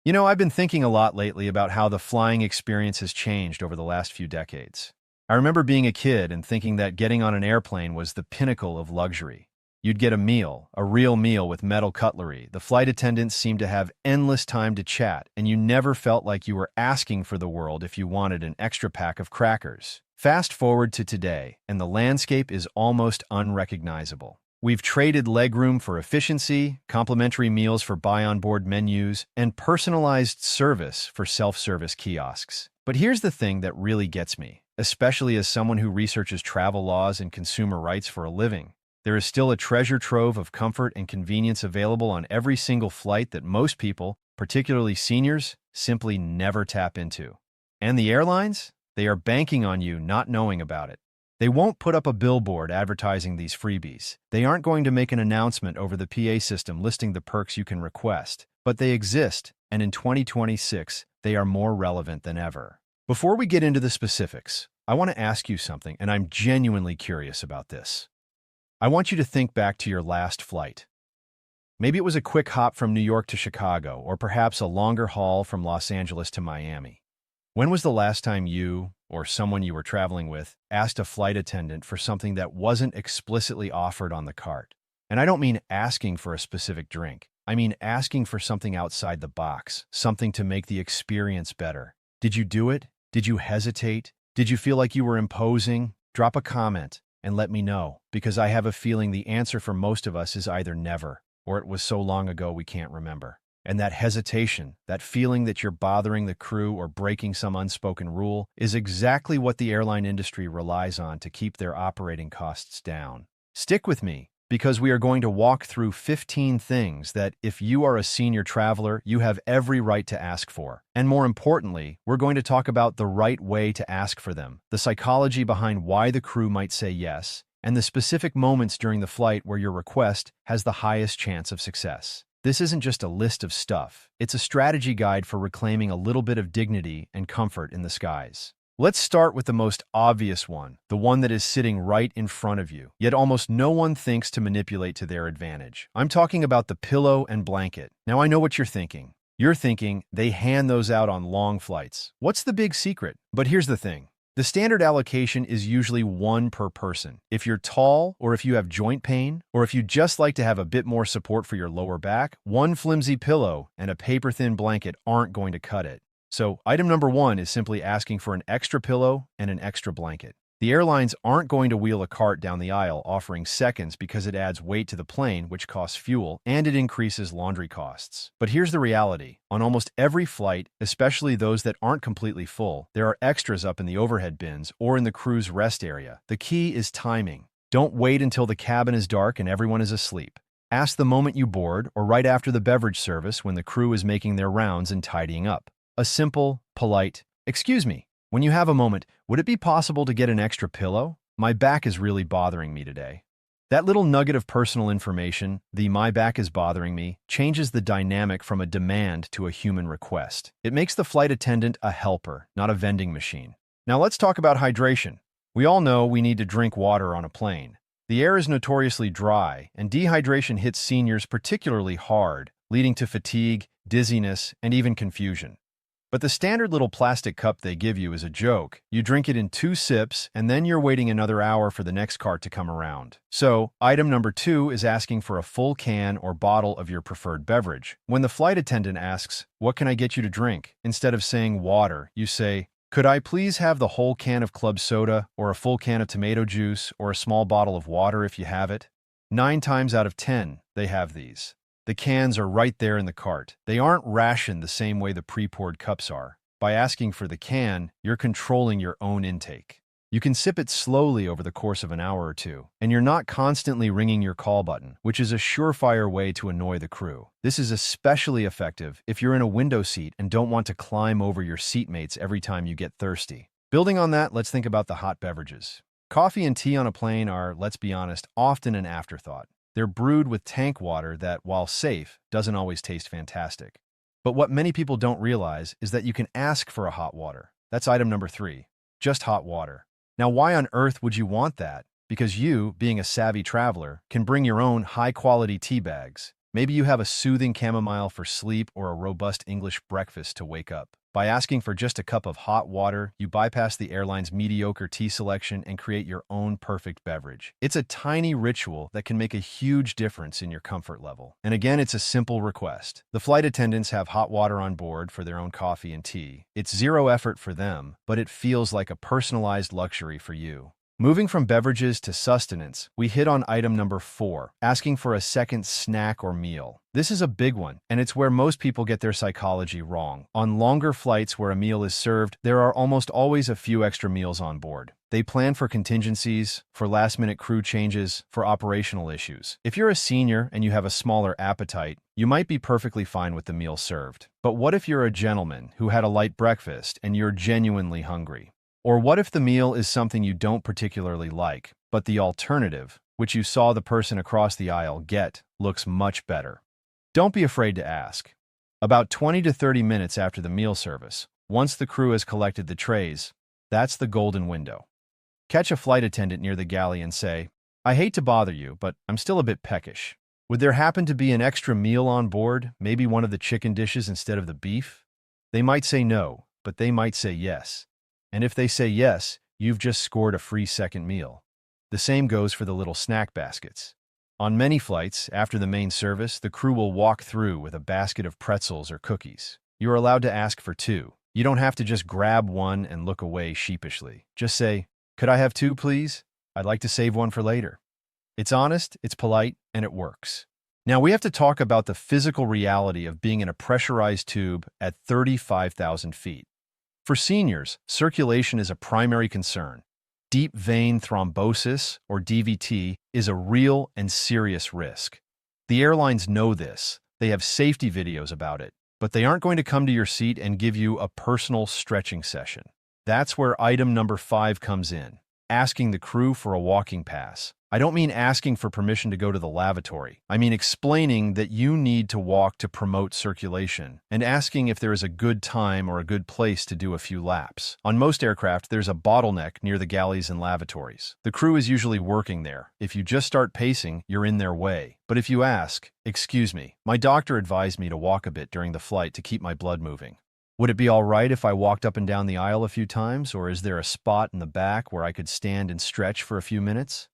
I've been thinking a lot lately about how the flying experience has changed over the last few decades. I remember being a kid and thinking that getting on an airplane was the pinnacle of luxury. You'd get a meal, a real meal with metal cutlery. The flight attendants seemed to have endless time to chat, and you never felt like you were asking for the world if you wanted an extra pack of crackers. Fast forward to today, and the landscape is almost unrecognizable. We've traded legroom for efficiency, complimentary meals for buy-on-board menus, and personalized service for self-service kiosks. But here's the thing that really gets me, especially as someone who researches travel laws and consumer rights for a living. There is still a treasure trove of comfort and convenience available on every single flight that most people, particularly seniors, simply never tap into. And the airlines? They are banking on you not knowing about it. They won't put up a billboard advertising these freebies. They aren't going to make an announcement over the PA system listing the perks you can request. But they exist, and in 2026, they are more relevant than ever. Before we get into the specifics, I want to ask you something, and I'm genuinely curious about this. I want you to think back to your last flight. Maybe it was a quick hop from New York to Chicago, or perhaps a longer haul from Los Angeles to Miami. When was the last time you, or someone you were traveling with, asked a flight attendant for something that wasn't explicitly offered on the cart? And I don't mean asking for a specific drink. I mean asking for something outside the box, something to make the experience better. Did you do it? Did you hesitate? Did you feel like you were imposing? Drop a comment and let me know, because I have a feeling the answer for most of us is either never, or it was so long ago we can't remember. And that hesitation, that feeling that you're bothering the crew or breaking some unspoken rule, is exactly what the airline industry relies on to keep their operating costs down. Stick with me, because we are going to walk through 15 things that, if you are a senior traveler, you have every right to ask for. And more importantly, we're going to talk about the right way to ask for them, the psychology behind why the crew might say yes, and the specific moments during the flight where your request has the highest chance of success. This isn't just a list of stuff. It's a strategy guide for reclaiming a little bit of dignity and comfort in the skies. Let's start with the most obvious one, the one that is sitting right in front of you, yet almost no one thinks to manipulate to their advantage. I'm talking about the pillow and blanket. Now I know what you're thinking. You're thinking they hand those out on long flights. What's the big secret? But here's the thing. The standard allocation is usually one per person. If you're tall, or if you have joint pain, or if you just like to have a bit more support for your lower back, one flimsy pillow and a paper-thin blanket aren't going to cut it. So, item number one is simply asking for an extra pillow and an extra blanket. The airlines aren't going to wheel a cart down the aisle offering seconds because it adds weight to the plane, which costs fuel, and it increases laundry costs. But here's the reality. On almost every flight, especially those that aren't completely full, there are extras up in the overhead bins or in the crew's rest area. The key is timing. Don't wait until the cabin is dark and everyone is asleep. Ask the moment you board or right after the beverage service when the crew is making their rounds and tidying up. A simple, polite, "Excuse me, when you have a moment, would it be possible to get an extra pillow? My back is really bothering me today." That little nugget of personal information, the "my back is bothering me," changes the dynamic from a demand to a human request. It makes the flight attendant a helper, not a vending machine. Now let's talk about hydration. We all know we need to drink water on a plane. The air is notoriously dry, and dehydration hits seniors particularly hard, leading to fatigue, dizziness, and even confusion. But the standard little plastic cup they give you is a joke. You drink it in 2 sips, and then you're waiting another hour for the next cart to come around. So, item number 2 is asking for a full can or bottle of your preferred beverage. When the flight attendant asks, "What can I get you to drink?" instead of saying water, you say, "Could I please have the whole can of club soda, or a full can of tomato juice, or a small bottle of water if you have it?" 9 times out of 10, they have these. The cans are right there in the cart. They aren't rationed the same way the pre-poured cups are. By asking for the can, you're controlling your own intake. You can sip it slowly over the course of an hour or two, and you're not constantly ringing your call button, which is a surefire way to annoy the crew. This is especially effective if you're in a window seat and don't want to climb over your seatmates every time you get thirsty. Building on that, let's think about the hot beverages. Coffee and tea on a plane are, let's be honest, often an afterthought. They're brewed with tank water that, while safe, doesn't always taste fantastic. But what many people don't realize is that you can ask for a hot water. That's item number 3, just hot water. Now, why on earth would you want that? Because you, being a savvy traveler, can bring your own high-quality tea bags. Maybe you have a soothing chamomile for sleep or a robust English breakfast to wake up. By asking for just a cup of hot water, you bypass the airline's mediocre tea selection and create your own perfect beverage. It's a tiny ritual that can make a huge difference in your comfort level. And again, it's a simple request. The flight attendants have hot water on board for their own coffee and tea. It's zero effort for them, but it feels like a personalized luxury for you. Moving from beverages to sustenance, we hit on item number 4, asking for a second snack or meal. This is a big one, and it's where most people get their psychology wrong. On longer flights where a meal is served, there are almost always a few extra meals on board. They plan for contingencies, for last-minute crew changes, for operational issues. If you're a senior and you have a smaller appetite, you might be perfectly fine with the meal served. But what if you're a gentleman who had a light breakfast and you're genuinely hungry? Or what if the meal is something you don't particularly like, but the alternative, which you saw the person across the aisle get, looks much better? Don't be afraid to ask. About 20 to 30 minutes after the meal service, once the crew has collected the trays, that's the golden window. Catch a flight attendant near the galley and say, "I hate to bother you, but I'm still a bit peckish. Would there happen to be an extra meal on board, maybe one of the chicken dishes instead of the beef?" They might say no, but they might say yes. And if they say yes, you've just scored a free second meal. The same goes for the little snack baskets. On many flights, after the main service, the crew will walk through with a basket of pretzels or cookies. You're allowed to ask for 2. You don't have to just grab one and look away sheepishly. Just say, "Could I have 2, please? I'd like to save one for later." It's honest, it's polite, and it works. Now we have to talk about the physical reality of being in a pressurized tube at 35,000 feet. For seniors, circulation is a primary concern. Deep vein thrombosis, or DVT, is a real and serious risk. The airlines know this. They have safety videos about it, but they aren't going to come to your seat and give you a personal stretching session. That's where item number 5 comes in, asking the crew for a walking pass. I don't mean asking for permission to go to the lavatory. I mean explaining that you need to walk to promote circulation, and asking if there is a good time or a good place to do a few laps. On most aircraft, there's a bottleneck near the galleys and lavatories. The crew is usually working there. If you just start pacing, you're in their way. But if you ask, "Excuse me, my doctor advised me to walk a bit during the flight to keep my blood moving. Would it be all right if I walked up and down the aisle a few times, or is there a spot in the back where I could stand and stretch for a few minutes?"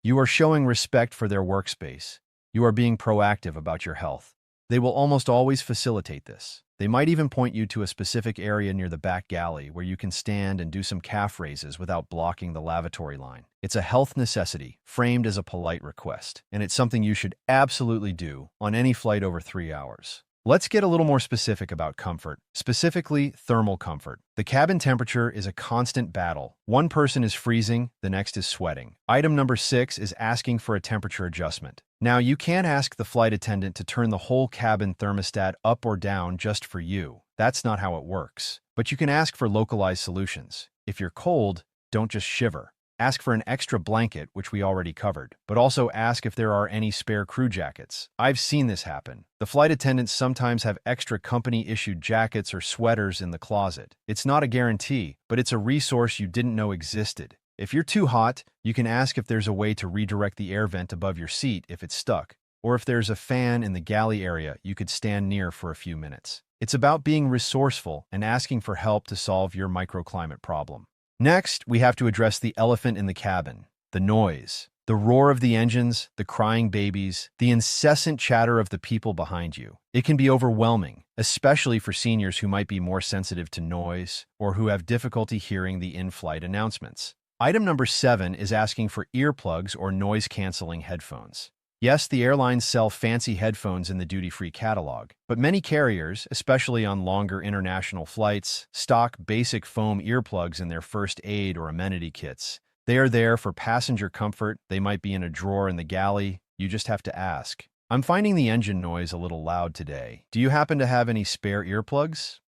You are showing respect for their workspace. You are being proactive about your health. They will almost always facilitate this. They might even point you to a specific area near the back galley where you can stand and do some calf raises without blocking the lavatory line. It's a health necessity, framed as a polite request, and it's something you should absolutely do on any flight over 3 hours. Let's get a little more specific about comfort, specifically thermal comfort. The cabin temperature is a constant battle. One person is freezing, the next is sweating. Item number 6 is asking for a temperature adjustment. Now, you can't ask the flight attendant to turn the whole cabin thermostat up or down just for you. That's not how it works. But you can ask for localized solutions. If you're cold, don't just shiver. Ask for an extra blanket, which we already covered, but also ask if there are any spare crew jackets. I've seen this happen. The flight attendants sometimes have extra company-issued jackets or sweaters in the closet. It's not a guarantee, but it's a resource you didn't know existed. If you're too hot, you can ask if there's a way to redirect the air vent above your seat if it's stuck, or if there's a fan in the galley area you could stand near for a few minutes. It's about being resourceful and asking for help to solve your microclimate problem. Next, we have to address the elephant in the cabin, the noise. The roar of the engines, the crying babies, the incessant chatter of the people behind you. It can be overwhelming, especially for seniors who might be more sensitive to noise or who have difficulty hearing the in-flight announcements. Item number 7 is asking for earplugs or noise-canceling headphones. Yes, the airlines sell fancy headphones in the duty-free catalog, but many carriers, especially on longer international flights, stock basic foam earplugs in their first aid or amenity kits. They are there for passenger comfort. They might be in a drawer in the galley. You just have to ask. "I'm finding the engine noise a little loud today. Do you happen to have any spare earplugs?"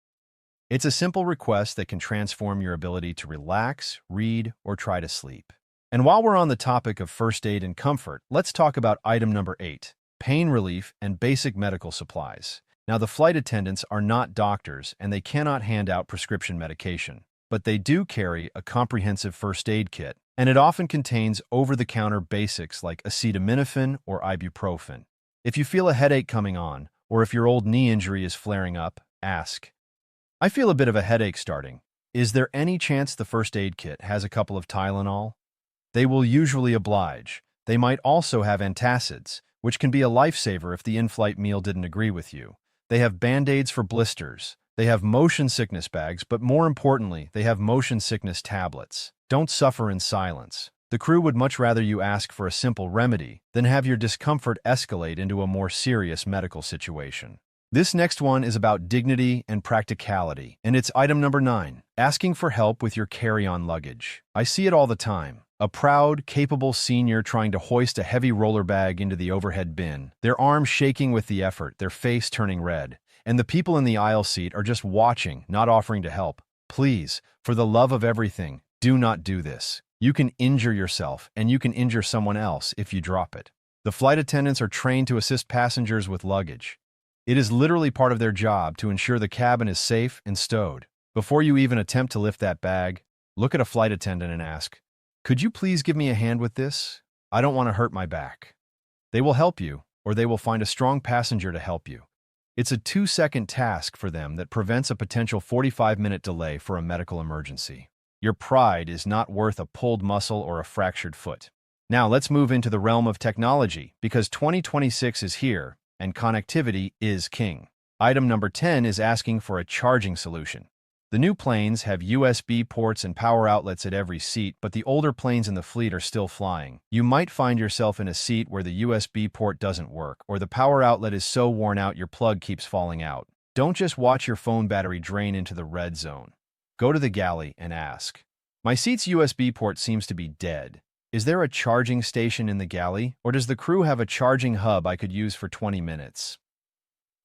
It's a simple request that can transform your ability to relax, read, or try to sleep. And while we're on the topic of first aid and comfort, let's talk about item number 8, pain relief and basic medical supplies. Now, the flight attendants are not doctors and they cannot hand out prescription medication, but they do carry a comprehensive first aid kit, and it often contains over-the-counter basics like acetaminophen or ibuprofen. If you feel a headache coming on, or if your old knee injury is flaring up, ask, "I feel a bit of a headache starting. Is there any chance the first aid kit has a couple of Tylenol?" They will usually oblige. They might also have antacids, which can be a lifesaver if the in-flight meal didn't agree with you. They have Band-Aids for blisters. They have motion sickness bags, but more importantly, they have motion sickness tablets. Don't suffer in silence. The crew would much rather you ask for a simple remedy than have your discomfort escalate into a more serious medical situation. This next one is about dignity and practicality, and it's item number 9, asking for help with your carry-on luggage. I see it all the time. A proud, capable senior trying to hoist a heavy roller bag into the overhead bin, their arms shaking with the effort, their face turning red, and the people in the aisle seat are just watching, not offering to help. Please, for the love of everything, do not do this. You can injure yourself, and you can injure someone else if you drop it. The flight attendants are trained to assist passengers with luggage. It is literally part of their job to ensure the cabin is safe and stowed. Before you even attempt to lift that bag, look at a flight attendant and ask, "Could you please give me a hand with this? I don't want to hurt my back." They will help you, or they will find a strong passenger to help you. It's a 2-second task for them that prevents a potential 45-minute delay for a medical emergency. Your pride is not worth a pulled muscle or a fractured foot. Now let's move into the realm of technology, because 2026 is here, and connectivity is king. Item number 10 is asking for a charging solution. The new planes have USB ports and power outlets at every seat, but the older planes in the fleet are still flying. You might find yourself in a seat where the USB port doesn't work, or the power outlet is so worn out your plug keeps falling out. Don't just watch your phone battery drain into the red zone. Go to the galley and ask, "My seat's USB port seems to be dead. Is there a charging station in the galley, or does the crew have a charging hub I could use for 20 minutes?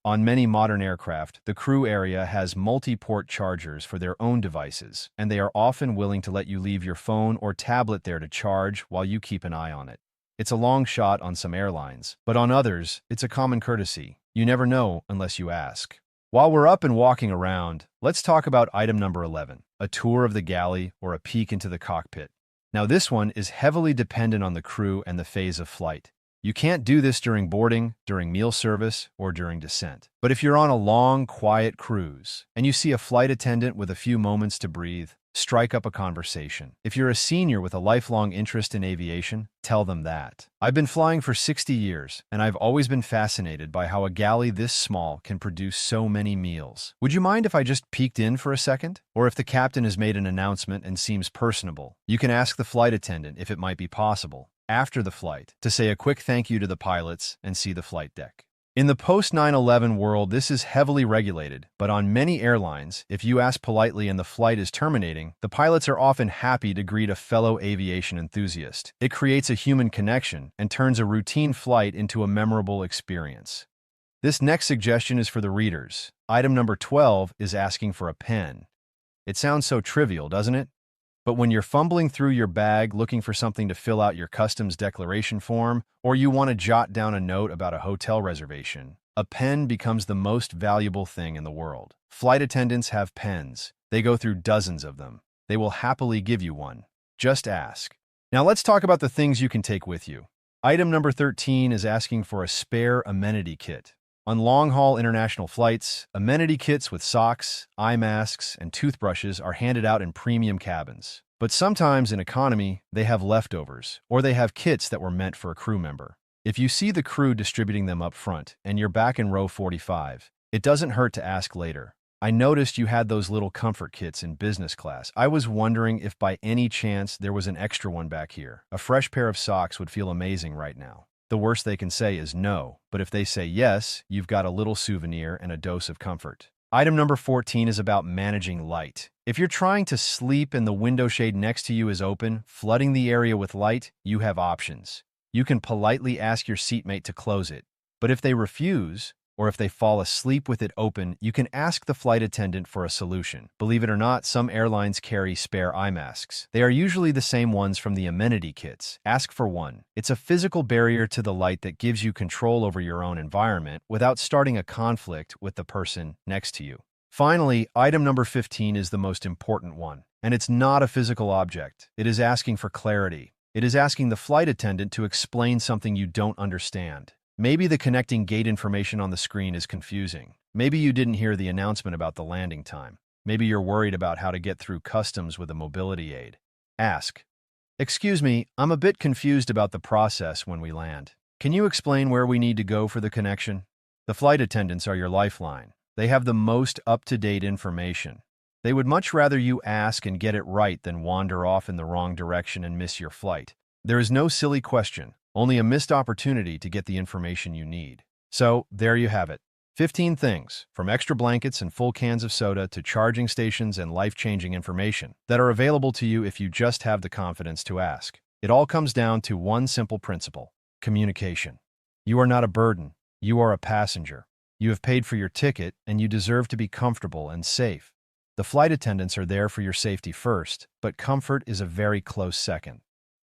On many modern aircraft, the crew area has multi-port chargers for their own devices, and they are often willing to let you leave your phone or tablet there to charge while you keep an eye on it. It's a long shot on some airlines, but on others, it's a common courtesy. You never know unless you ask. While we're up and walking around, let's talk about item number 11, a tour of the galley or a peek into the cockpit. Now this one is heavily dependent on the crew and the phase of flight. You can't do this during boarding, during meal service, or during descent. But if you're on a long, quiet cruise, and you see a flight attendant with a few moments to breathe, strike up a conversation. If you're a senior with a lifelong interest in aviation, tell them that. I've been flying for 60 years, and I've always been fascinated by how a galley this small can produce so many meals. Would you mind if I just peeked in for a second? Or if the captain has made an announcement and seems personable, you can ask the flight attendant if it might be possible, after the flight, to say a quick thank you to the pilots and see the flight deck. In the post-9/11 world, this is heavily regulated, but on many airlines, if you ask politely and the flight is terminating, the pilots are often happy to greet a fellow aviation enthusiast. It creates a human connection and turns a routine flight into a memorable experience. This next suggestion is for the readers. Item number 12 is asking for a pen. It sounds so trivial, doesn't it? But when you're fumbling through your bag looking for something to fill out your customs declaration form, or you want to jot down a note about a hotel reservation, a pen becomes the most valuable thing in the world. Flight attendants have pens. They go through dozens of them. They will happily give you one. Just ask. Now let's talk about the things you can take with you. Item number 13 is asking for a spare amenity kit. On long-haul international flights, amenity kits with socks, eye masks, and toothbrushes are handed out in premium cabins. But sometimes in economy, they have leftovers, or they have kits that were meant for a crew member. If you see the crew distributing them up front, and you're back in row 45, it doesn't hurt to ask later. "I noticed you had those little comfort kits in business class. I was wondering if by any chance there was an extra one back here. A fresh pair of socks would feel amazing right now." The worst they can say is no, but if they say yes, you've got a little souvenir and a dose of comfort. Item number 14 is about managing light. If you're trying to sleep and the window shade next to you is open, flooding the area with light, you have options. You can politely ask your seatmate to close it, but if they refuse, or if they fall asleep with it open, you can ask the flight attendant for a solution. Believe it or not, some airlines carry spare eye masks. They are usually the same ones from the amenity kits. Ask for one. It's a physical barrier to the light that gives you control over your own environment without starting a conflict with the person next to you. Finally, item number 15 is the most important one, and it's not a physical object. It is asking for clarity. It is asking the flight attendant to explain something you don't understand. Maybe the connecting gate information on the screen is confusing. Maybe you didn't hear the announcement about the landing time. Maybe you're worried about how to get through customs with a mobility aid. Ask, "Excuse me, I'm a bit confused about the process when we land. Can you explain where we need to go for the connection?" The flight attendants are your lifeline. They have the most up-to-date information. They would much rather you ask and get it right than wander off in the wrong direction and miss your flight. There is no silly question, only a missed opportunity to get the information you need. So, there you have it. 15 things, from extra blankets and full cans of soda to charging stations and life-changing information, that are available to you if you just have the confidence to ask. It all comes down to one simple principle: communication. You are not a burden. You are a passenger. You have paid for your ticket, and you deserve to be comfortable and safe. The flight attendants are there for your safety first, but comfort is a very close second.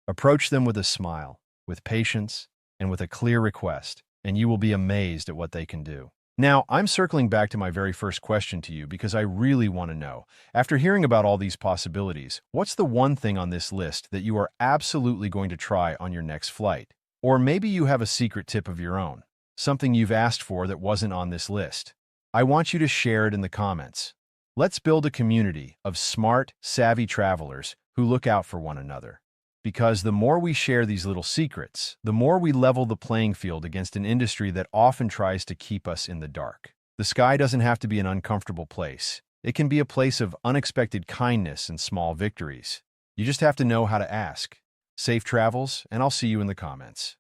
Approach them with a smile, with patience, and with a clear request, and you will be amazed at what they can do. Now, I'm circling back to my very first question to you because I really want to know, after hearing about all these possibilities, what's the one thing on this list that you are absolutely going to try on your next flight? Or maybe you have a secret tip of your own, something you've asked for that wasn't on this list. I want you to share it in the comments. Let's build a community of smart, savvy travelers who look out for one another. Because the more we share these little secrets, the more we level the playing field against an industry that often tries to keep us in the dark. The sky doesn't have to be an uncomfortable place. It can be a place of unexpected kindness and small victories. You just have to know how to ask. Safe travels, and I'll see you in the comments.